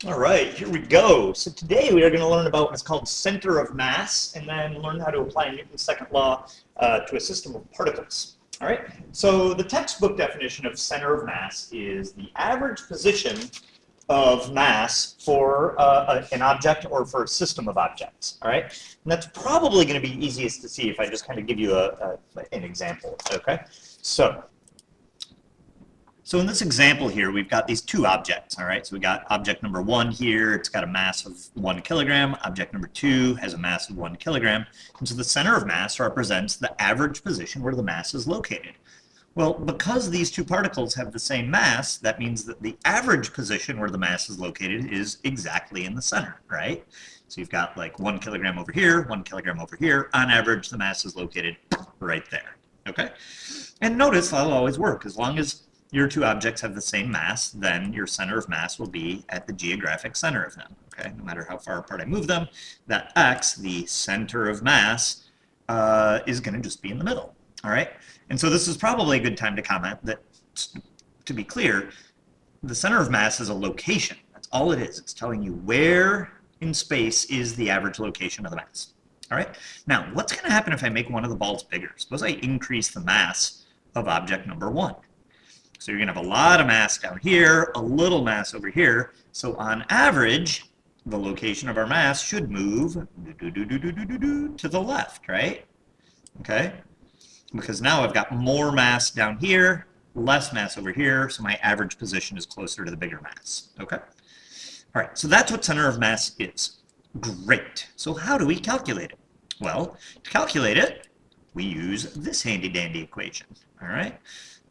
All right, here we go. So today we are going to learn about what's called center of mass and then learn how to apply Newton's second law to a system of particles. All right, so the textbook definition of center of mass is the average position of mass for an object or for a system of objects. All right, and that's probably going to be easiest to see if I just kind of give you an example. Okay, so in this example here, we've got these two objects, all right? So we got object number 1 here, it's got a mass of 1 kilogram. Object number 2 has a mass of 1 kilogram. And so the center of mass represents the average position where the mass is located. Well, because these two particles have the same mass, that means that the average position where the mass is located is exactly in the center, right? So you've got like 1 kilogram over here, 1 kilogram over here. On average, the mass is located right there, okay? And notice that'll always work. As long as your two objects have the same mass, then your center of mass will be at the geographic center of them, okay? No matter how far apart I move them, that x, the center of mass, is going to just be in the middle, all right? And so this is probably a good time to comment that, to be clear, the center of mass is a location. That's all it is. It's telling you where in space is the average location of the mass, all right? Now, what's going to happen if I make one of the balls bigger? Suppose I increase the mass of object number 1. So you're going to have a lot of mass down here, a little mass over here. So on average, the location of our mass should move to the left, right? Okay? Because now I've got more mass down here, less mass over here, so my average position is closer to the bigger mass. Okay? All right, so that's what center of mass is. Great. So how do we calculate it? Well, to calculate it, we use this handy-dandy equation. All right?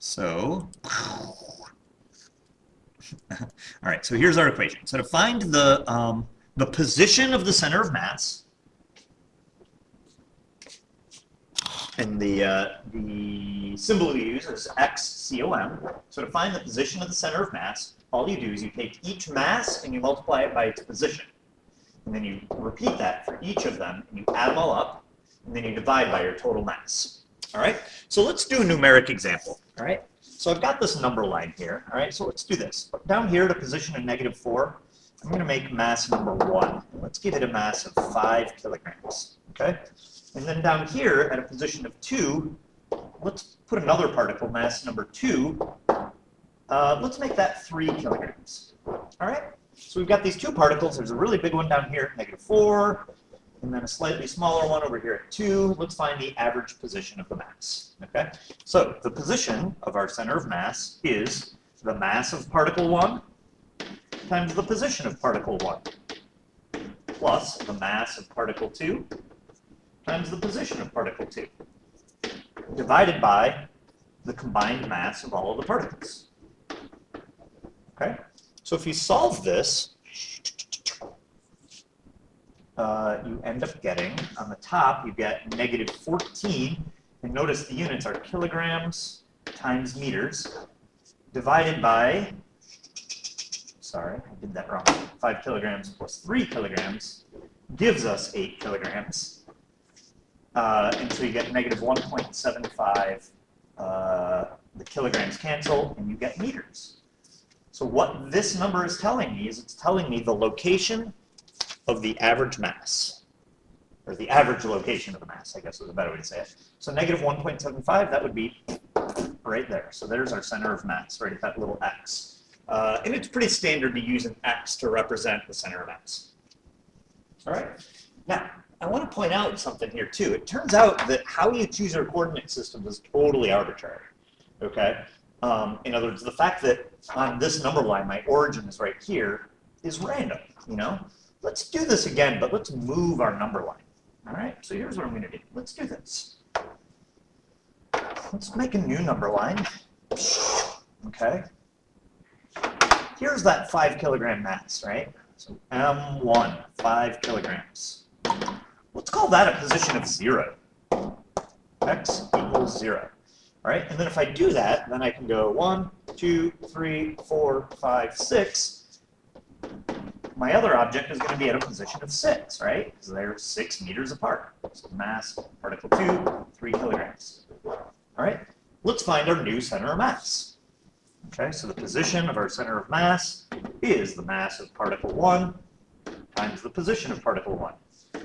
So, all right, so here's our equation. So to find the position of the center of mass, and the symbol we use is XCOM. So to find the position of the center of mass, all you do is you take each mass and you multiply it by its position. And then you repeat that for each of them, and you add them all up, and then you divide by your total mass. All right, so let's do a numeric example. All right, so I've got this number line here. All right, so let's do this. Down here at a position of -4, I'm going to make mass number 1. Let's give it a mass of 5 kilograms. Okay, and then down here at a position of 2, let's put another particle, mass number 2. Let's make that 3 kilograms. All right, so we've got these two particles. There's a really big one down here at -4. And then a slightly smaller one over here at 2. Let's find the average position of the mass. Okay, so the position of our center of mass is the mass of particle 1 times the position of particle 1 plus the mass of particle 2 times the position of particle 2 divided by the combined mass of all of the particles. Okay, so if you solve this, you end up getting, on the top, you get -14, and notice the units are kilograms times meters, divided by, sorry, I did that wrong, 5 kilograms plus 3 kilograms gives us 8 kilograms, and so you get -1.75, the kilograms cancel, and you get meters. So what this number is telling me is it's telling me the location of the average mass, or the average location of the mass, I guess is a better way to say it. So -1.75, that would be right there. So there's our center of mass, right at that little x. And it's pretty standard to use an x to represent the center of mass. All right. Now, I want to point out something here too. It turns out that how you choose your coordinate system is totally arbitrary. Okay. In other words, the fact that on this number line, my origin is right here, is random, you know? Let's do this again, but let's move our number line. All right, so here's what I'm going to do. Let's do this. Let's make a new number line. Okay. Here's that 5 kilogram mass, right? So M1, 5 kilograms. Let's call that a position of 0. X equals 0. All right, and then if I do that, then I can go 1, 2, 3, 4, 5, 6. My other object is going to be at a position of 6, right? Because they're 6 meters apart. So mass, particle 2, 3 kilograms. All right, let's find our new center of mass. Okay, so the position of our center of mass is the mass of particle 1 times the position of particle 1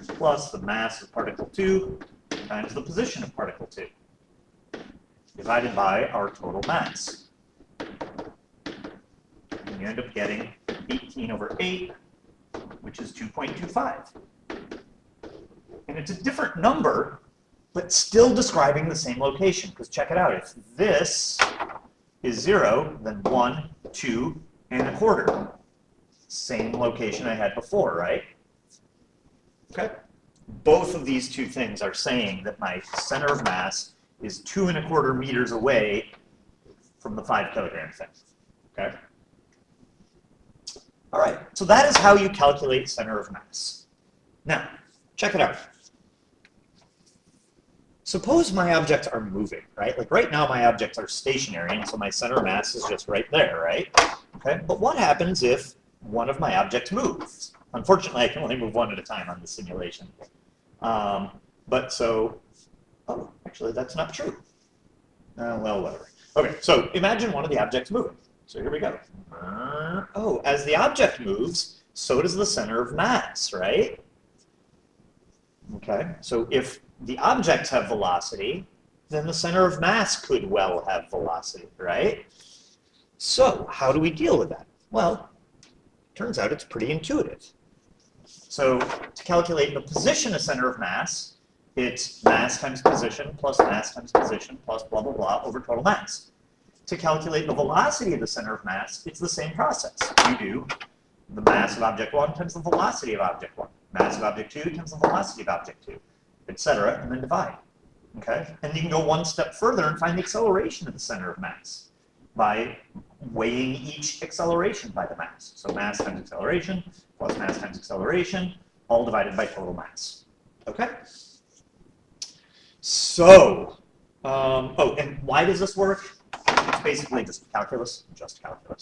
plus the mass of particle 2 times the position of particle 2 divided by our total mass. And you end up getting 18 over 8, which is 2.25. And it's a different number, but still describing the same location. Because check it out, if this is 0, then 1, 2, and a quarter. Same location I had before, right? Okay. Both of these two things are saying that my center of mass is 2 1/4 meters away from the 5 kilogram thing. Okay. All right. So that is how you calculate center of mass. Now, check it out. Suppose my objects are moving, right? Like right now my objects are stationary, and so my center of mass is just right there, right? Okay. But what happens if one of my objects moves? Unfortunately, I can only move one at a time on the simulation. But so, oh, actually that's not true. Well, whatever. Okay, so imagine one of the objects moving. So here we go. Oh, as the object moves, so does the center of mass, right? Okay, so if the objects have velocity, then the center of mass could well have velocity, right? So how do we deal with that? Well, turns out it's pretty intuitive. So to calculate the position of center of mass, it's mass times position plus mass times position plus blah, blah, blah over total mass. To calculate the velocity of the center of mass, it's the same process. You do the mass of object 1 times the velocity of object 1, mass of object 2 times the velocity of object 2, etc., and then divide. Okay? And you can go one step further and find the acceleration of the center of mass by weighing each acceleration by the mass. So mass times acceleration plus mass times acceleration, all divided by total mass. Okay? So, oh, and why does this work? It's basically just calculus,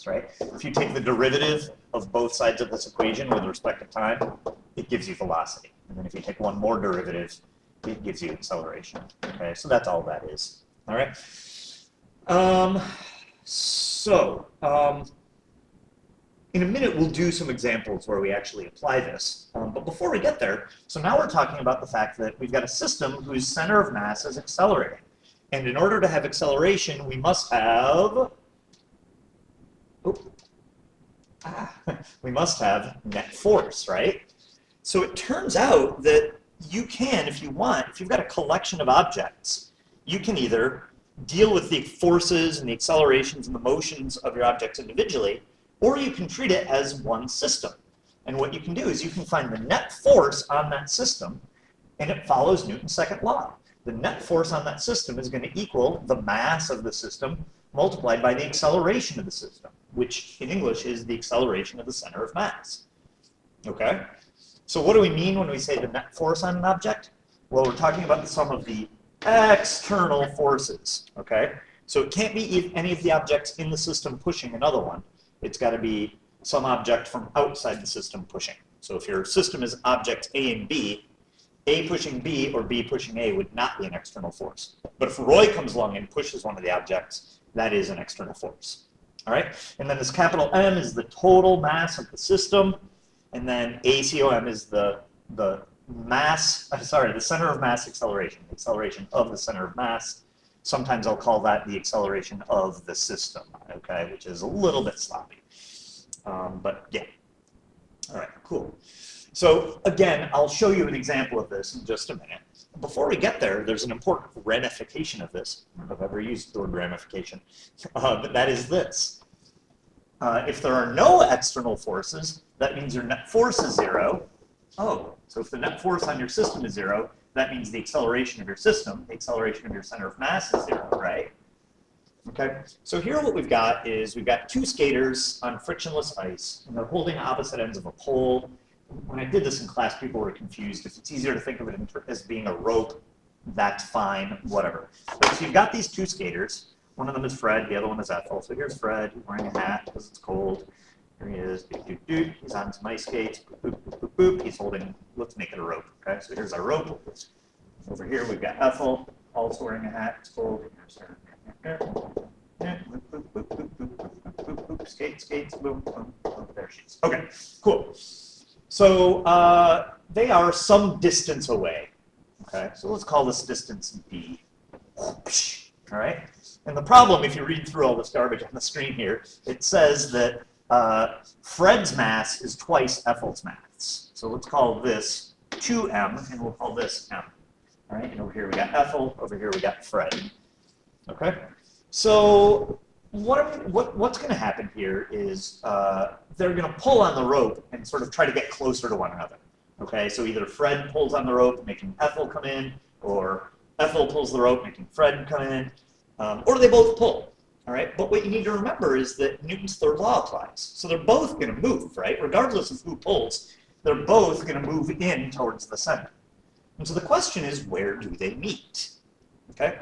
right? If you take the derivative of both sides of this equation with respect to time, it gives you velocity. And then if you take one more derivative, it gives you acceleration. Okay, so that's all that is. All right. In a minute, we'll do some examples where we actually apply this. But before we get there, so now we're talking about the fact that we've got a system whose center of mass is accelerating. And in order to have acceleration, we must have, we must have net force, right? So it turns out that you can, if you want, if you've got a collection of objects, you can either deal with the forces and the accelerations and the motions of your objects individually, or you can treat it as one system. And what you can do is you can find the net force on that system, and it follows Newton's second law. The net force on that system is going to equal the mass of the system multiplied by the acceleration of the system, which in English is the acceleration of the center of mass. Okay? So what do we mean when we say the net force on an object? Well, we're talking about the sum of the external forces. Okay? So it can't be any of the objects in the system pushing another one. It's got to be some object from outside the system pushing. So if your system is objects A and B, A pushing B or B pushing A would not be an external force. But if Roy comes along and pushes one of the objects, that is an external force. All right? And then this capital M is the total mass of the system. And then ACOM is the mass, the center of mass acceleration, the acceleration of the center of mass. Sometimes I'll call that the acceleration of the system, okay, which is a little bit sloppy. But yeah. All right, cool. So again, I'll show you an example of this in just a minute. Before we get there, there's an important ramification of this. I don't know if I've ever used the word ramification, but that is this. If there are no external forces, that means your net force is 0. Oh, so if the net force on your system is 0, that means the acceleration of your system, the acceleration of your center of mass is 0, right? Okay, so here what we've got is we've got two skaters on frictionless ice, and they're holding opposite ends of a pole. When I did this in class, people were confused. If it's easier to think of it as being a rope, that's fine, whatever. But so you've got these two skaters. One of them is Fred, the other one is Ethel. So here's Fred, he's wearing a hat because it's cold. Here he is, doot, doot, doot. He's on some ice skates, boop, boop, boop, boop, boop. He's holding, let's make it a rope, okay? So here's our rope. Over here we've got Ethel, also wearing a hat, it's cold. Here's her. Boop, boop. boop, boop, boop, boop, boop, boop, skate, skates, boom, boom, boom, there she is. Okay, cool. So they are some distance away. Okay, so let's call this distance d. All right, and the problem, if you read through all this garbage on the screen here, it says that Fred's mass is twice Ethel's mass. So let's call this 2m, and we'll call this m. All right, and over here we got Ethel, over here we got Fred. Okay, so what's going to happen here is they're going to pull on the rope and sort of try to get closer to one another. Okay, so either Fred pulls on the rope, making Ethel come in, or Ethel pulls the rope, making Fred come in, or they both pull. All right, but what you need to remember is that Newton's third law applies. So they're both going to move, right? Regardless of who pulls, they're both going to move in towards the center. And so the question is, where do they meet? Okay,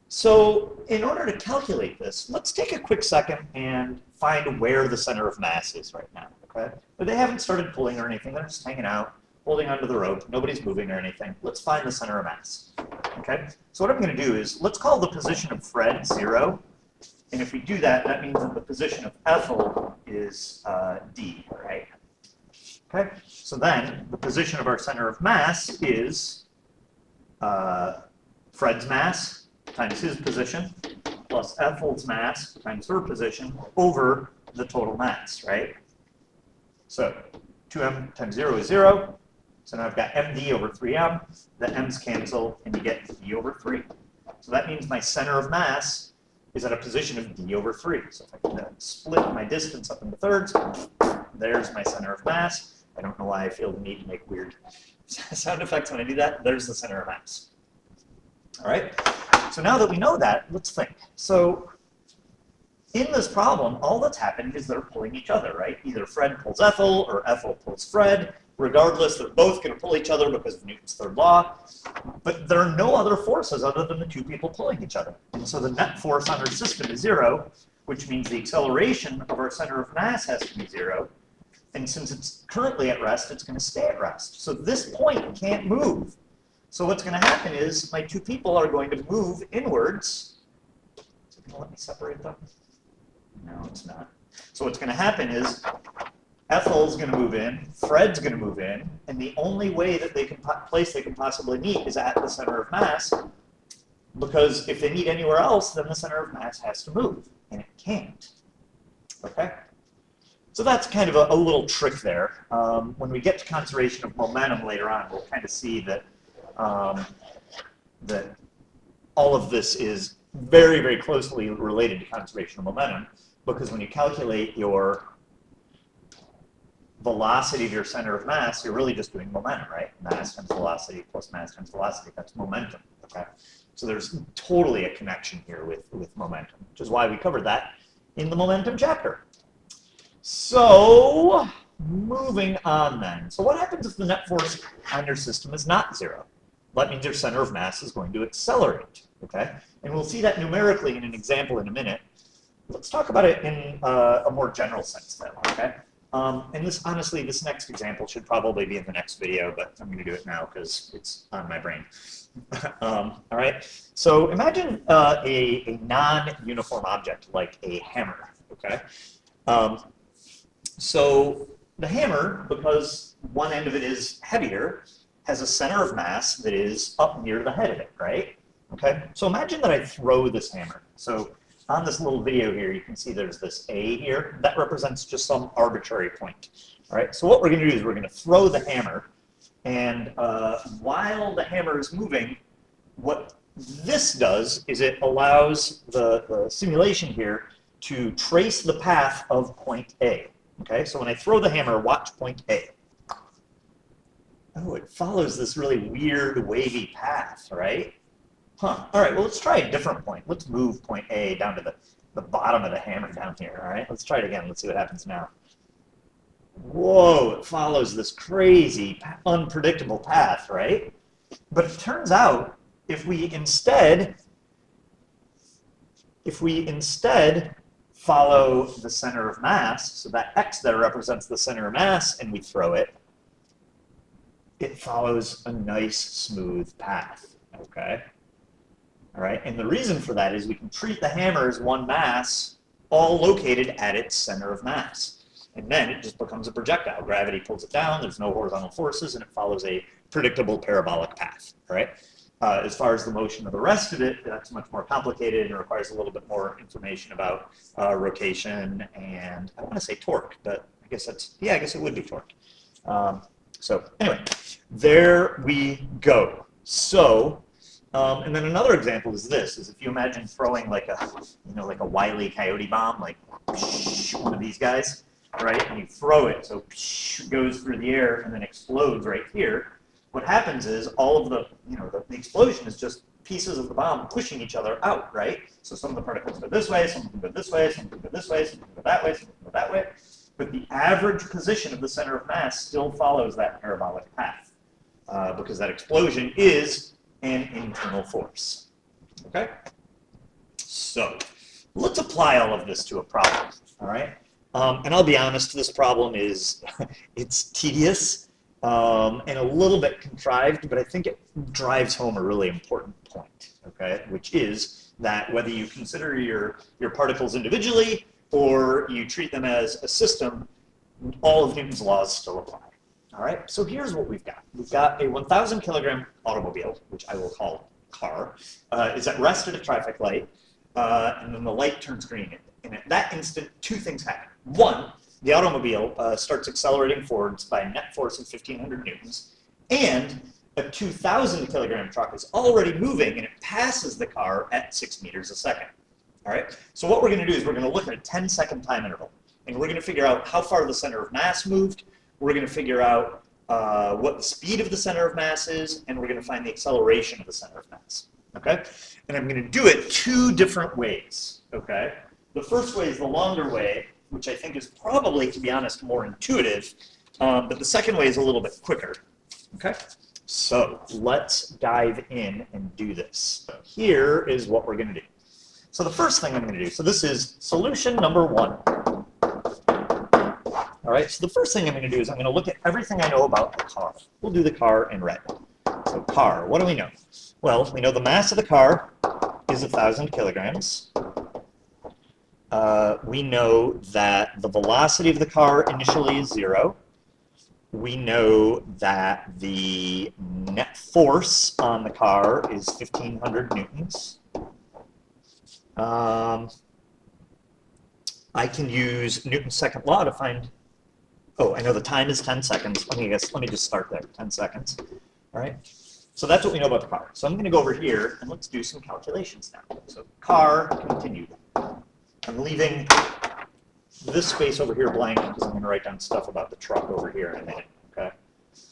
so in order to calculate this, let's take a quick second and find where the center of mass is right now. Okay, but they haven't started pulling or anything; they're just hanging out, holding onto the rope. Nobody's moving or anything. Let's find the center of mass. Okay, so what I'm going to do is let's call the position of Fred 0, and if we do that, that means that the position of Ethel is d, right? Okay, so then the position of our center of mass is Fred's mass times his position plus Ethel's mass times her position over the total mass, right? So 2m times 0 is 0. So now I've got md over 3m. The m's cancel, and you get d over 3. So that means my center of mass is at a position of d over 3. So if I can split my distance up into thirds, there's my center of mass. I don't know why I feel the need to make weird sound effects when I do that. There's the center of mass. All right. So now that we know that, let's think. So in this problem, all that's happened is they're pulling each other, right? Either Fred pulls Ethel or Ethel pulls Fred. Regardless, they're both going to pull each other because of Newton's third law. But there are no other forces other than the two people pulling each other. And so the net force on our system is 0, which means the acceleration of our center of mass has to be 0. And since it's currently at rest, it's going to stay at rest. So this point can't move. So what's going to happen is my two people are going to move inwards. Is it going to let me separate them? No, it's not. So what's going to happen is Ethel's going to move in, Fred's going to move in, and the only way that they can place they can possibly meet is at the center of mass, because if they meet anywhere else, then the center of mass has to move, and it can't. Okay? So that's kind of a little trick there. When we get to conservation of momentum later on, we'll kind of see that that all of this is very, very closely related to conservation of momentum, because when you calculate your velocity of your center of mass, you're really just doing momentum, right? Mass times velocity plus mass times velocity, that's momentum, okay? So there's totally a connection here with momentum, which is why we covered that in the momentum chapter. So, moving on then. So what happens if the net force on your system is not 0? That means your center of mass is going to accelerate, okay? And we'll see that numerically in an example in a minute. Let's talk about it in a more general sense then, okay? And this, honestly, this next example should probably be in the next video, but I'm going to do it now because it's on my brain. All right, so imagine a non-uniform object like a hammer, okay? So the hammer, because one end of it is heavier, has a center of mass that is up near the head of it, right? Okay, so imagine that I throw this hammer. So on this little video here, you can see there's this A here. That represents just some arbitrary point. All right, so what we're going to do is we're going to throw the hammer, and while the hammer is moving, what this does is it allows the simulation here to trace the path of point A. Okay, so when I throw the hammer, watch point A. Oh, it follows this really weird wavy path, right? Huh. All right, well, let's try a different point. Let's move point A down to the bottom of the hammer down here, all right? Let's try it again. Let's see what happens now. Whoa, it follows this crazy, unpredictable path, right? But it turns out if we instead follow the center of mass, so that X there represents the center of mass, and we throw it, it follows a nice, smooth path, okay? All right, and the reason for that is we can treat the hammer as one mass all located at its center of mass. And then it just becomes a projectile. Gravity pulls it down, there's no horizontal forces, and it follows a predictable parabolic path, all right? As far as the motion of the rest of it, that's much more complicated and requires a little bit more information about rotation and, I want to say torque, but I guess that's, yeah, I guess it would be torque. So anyway, there we go. So, and then another example is this, is if you imagine throwing like a, like a Wile E. Coyote bomb, like one of these guys, right? And you throw it, so it goes through the air and then explodes right here. What happens is all of the, the explosion is just pieces of the bomb pushing each other out, right? So some of the particles go this way, some can go this way, some can go this way, some can go that way, some can go that way. But the average position of the center of mass still follows that parabolic path because that explosion is an internal force, okay? So let's apply all of this to a problem, all right? And I'll be honest, this problem is, it's tedious. And a little bit contrived, but I think it drives home a really important point, okay? Which is that whether you consider your particles individually or you treat them as a system, all of Newton's laws still apply, all right? So here's what we've got. We've got a 1,000 kilogram automobile, which I will call car, is at rest at a traffic light, and then the light turns green. And at that instant, two things happen. One, the automobile starts accelerating forwards by a net force of 1,500 newtons, and a 2,000 kilogram truck is already moving, and it passes the car at 6 meters a second. All right? So what we're going to do is we're going to look at a 10-second time interval, and we're going to figure out how far the center of mass moved. We're going to figure out what the speed of the center of mass is, and we're going to find the acceleration of the center of mass. Okay? And I'm going to do it two different ways. Okay? The first way is the longer way, which I think is probably, to be honest, more intuitive, but the second way is a little bit quicker, okay? So let's dive in and do this. So here is what we're gonna do. So the first thing I'm gonna do, so this is solution number one. All right, so the first thing I'm gonna do is I'm gonna look at everything I know about the car. We'll do the car in red. So car, what do we know? Well, we know the mass of the car is 1,000 kilograms. We know that the velocity of the car initially is 0. We know that the net force on the car is 1,500 newtons. I can use Newton's second law to find, oh, I know the time is 10 seconds. Let me just start there, 10 seconds. All right, so that's what we know about the car. So I'm going to go over here and let's do some calculations now. So car continued. I'm leaving this space over here blank because I'm going to write down stuff about the truck over here in a minute, okay?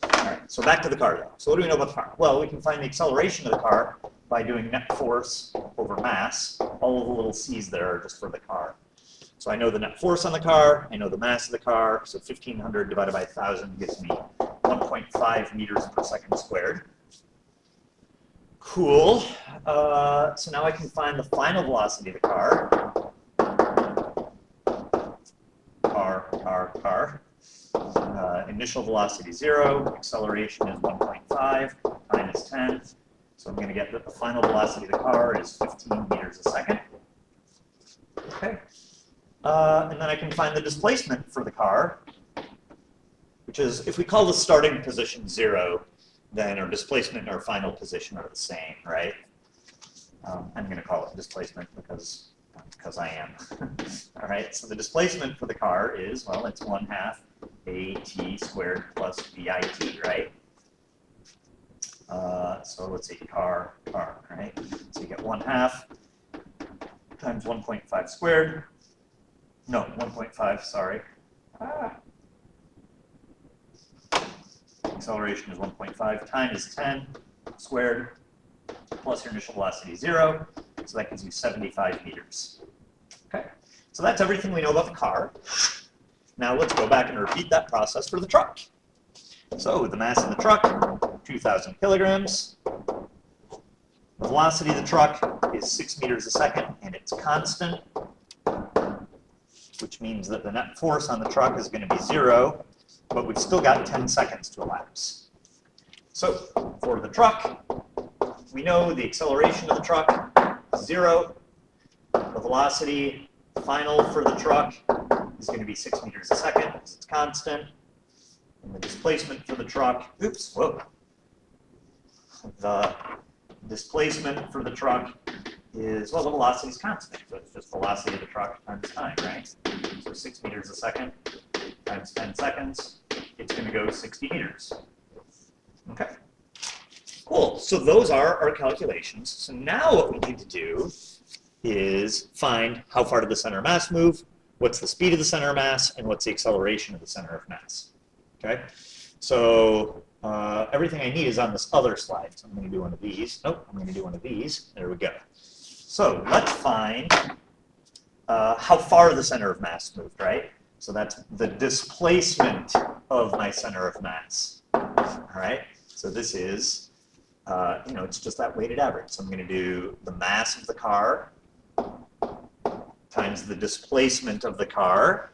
All right, so back to the car now. So what do we know about the car? Well, we can find the acceleration of the car by doing net force over mass. All of the little c's there are just for the car. So I know the net force on the car, I know the mass of the car, so 1,500 divided by 1,000 gives me 1.5 meters per second squared. Cool. So now I can find the final velocity of the car. Initial velocity 0, acceleration is 1.5, time is 10. So I'm going to get that the final velocity of the car is 15 meters a second. Okay. And then I can find the displacement for the car, which is, if we call the starting position 0, then our displacement and our final position are the same, right? I'm going to call it displacement because I am. All right, so the displacement for the car is, well, it's 1/2 AT squared plus VIT, right? So let's see, car, right? So you get 1/2 times 1.5 squared. No, 1.5, sorry. Acceleration is 1.5, time is 10 squared, plus your initial velocity 0. So that gives you 75 meters. Okay, so that's everything we know about the car. Now let's go back and repeat that process for the truck. So the mass of the truck, 2,000 kilograms. The velocity of the truck is 6 meters a second, and it's constant, which means that the net force on the truck is going to be 0, but we've still got 10 seconds to elapse. So for the truck, we know the acceleration of the truck is 0, the velocity Final for the truck is going to be 6 meters a second because it's constant. And the displacement for the truck, oops, whoa. The displacement for the truck is, well, the velocity is constant. So it's just velocity of the truck times time, right? So 6 meters a second times 10 seconds, it's going to go 60 meters. Okay. Cool. So those are our calculations. So now what we need to do is find how far did the center of mass move, what's the speed of the center of mass, and what's the acceleration of the center of mass. Okay. So everything I need is on this other slide. So I'm going to do one of these. Nope, I'm going to do one of these. There we go. So let's find how far the center of mass moved, right? So that's the displacement of my center of mass. All right. So this is, it's just that weighted average. So I'm going to do the mass of the car times the displacement of the car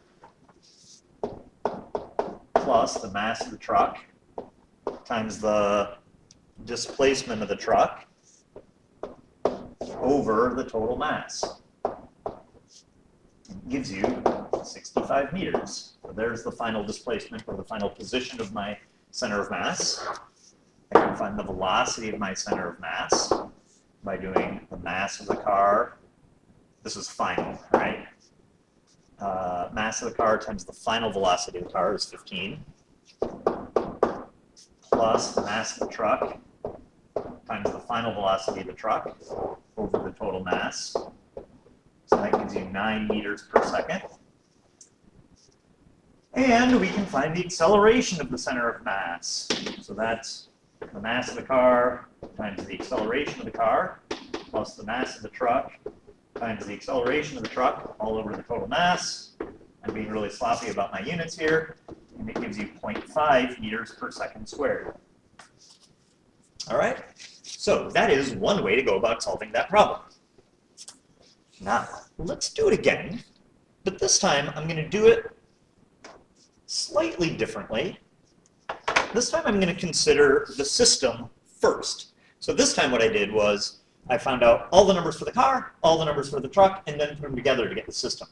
plus the mass of the truck times the displacement of the truck over the total mass. It gives you 65 meters. So there's the final displacement or the final position of my center of mass. I can find the velocity of my center of mass by doing the mass of the car. This is final, right? Mass of the car times the final velocity of the car is 15. Plus the mass of the truck times the final velocity of the truck over the total mass. So that gives you 9 meters per second. And we can find the acceleration of the center of mass. So that's the mass of the car times the acceleration of the car plus the mass of the truck times the acceleration of the truck all over the total mass. I'm being really sloppy about my units here, and it gives you 0.5 meters per second squared. All right, so that is one way to go about solving that problem. Now, let's do it again, but this time I'm going to do it slightly differently. This time I'm going to consider the system first. So this time what I did was I found out all the numbers for the car, all the numbers for the truck, and then put them together to get the system.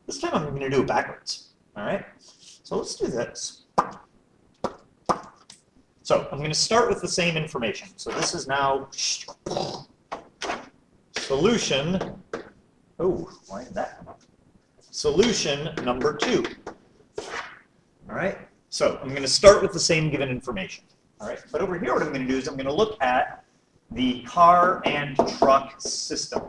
This time I'm going to do it backwards. All right? So let's do this. So I'm going to start with the same information. So this is now solution. Oh, why did that come up? Solution number 2. All right? So I'm going to start with the same given information. All right? But over here what I'm going to do is I'm going to look at the car and truck system.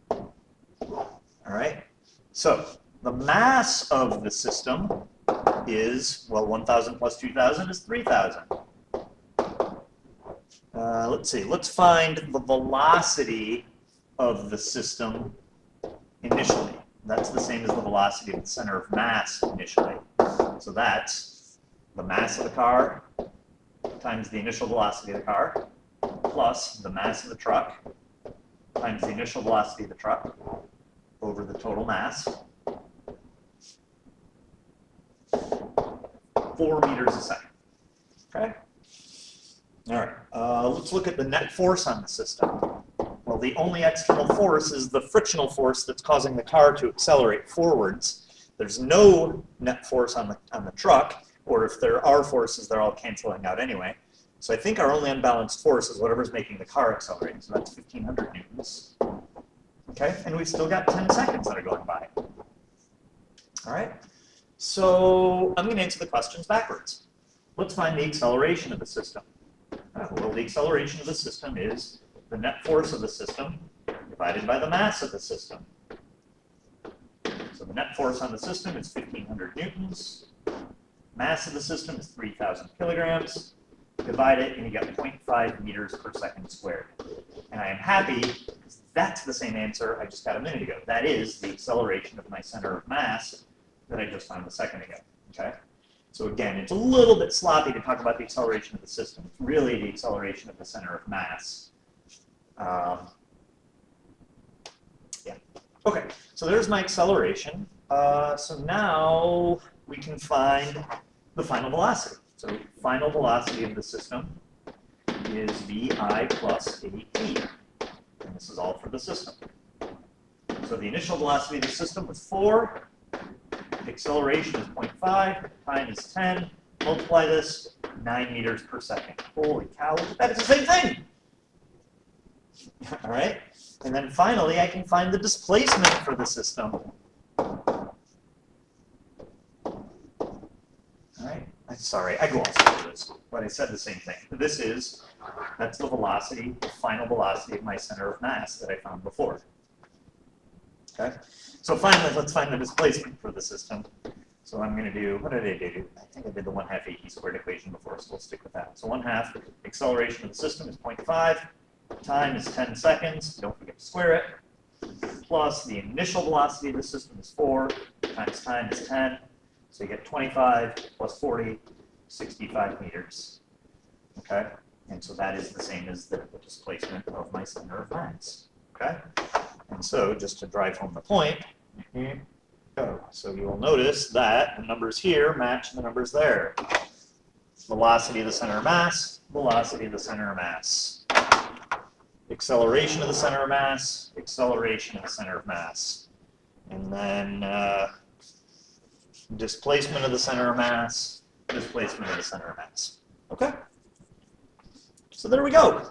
All right? So the mass of the system is, well, 1,000 plus 2,000 is 3,000. Let's see. Let's find the velocity of the system initially. That's the same as the velocity of the center of mass initially. So that's the mass of the car times the initial velocity of the car plus the mass of the truck times the initial velocity of the truck over the total mass. 4 meters a second. Okay? All right. Let's look at the net force on the system. Well, the only external force is the frictional force that's causing the car to accelerate forwards. There's no net force on the truck, or if there are forces, they're all canceling out anyway. So I think our only unbalanced force is whatever's making the car accelerate. So that's 1,500 newtons. Okay, and we've still got 10 seconds that are going by. All right, so I'm going to answer the questions backwards. Let's find the acceleration of the system. Well, the acceleration of the system is the net force of the system divided by the mass of the system. So the net force on the system is 1,500 newtons. Mass of the system is 3,000 kilograms. Divide it, and you get 0.5 meters per second squared. And I am happy because that's the same answer I just got a minute ago. That is the acceleration of my center of mass that I just found a second ago. Okay? So again, it's a little bit sloppy to talk about the acceleration of the system. It's really the acceleration of the center of mass. Yeah. Okay, so there's my acceleration. So now we can find the final velocity. So final velocity of the system is vi plus at. And this is all for the system. So the initial velocity of the system was 4, acceleration is 0.5, time is 10, multiply this, 9 meters per second. Holy cow, that is the same thing! All right, and then finally I can find the displacement for the system. All right, I'm sorry, I glossed over this, but I said the same thing. That's the velocity, the final velocity of my center of mass that I found before. Okay, so finally let's find the displacement for the system. So I'm going to do, what did I do? I think I did the 1/2 AE squared equation before, so we'll stick with that. So 1/2 acceleration of the system is 0.5. Time is 10 seconds. Don't forget to square it. Plus the initial velocity of the system is 4 times time is 10. So you get 25 plus 40, 65 meters. Okay? And so that is the same as the displacement of my center of mass. Okay? And so just to drive home the point, here we go. So you will notice that the numbers here match the numbers there. Velocity of the center of mass, velocity of the center of mass. Acceleration of the center of mass, acceleration of the center of mass. And then displacement of the center of mass, displacement of the center of mass. Okay? So there we go.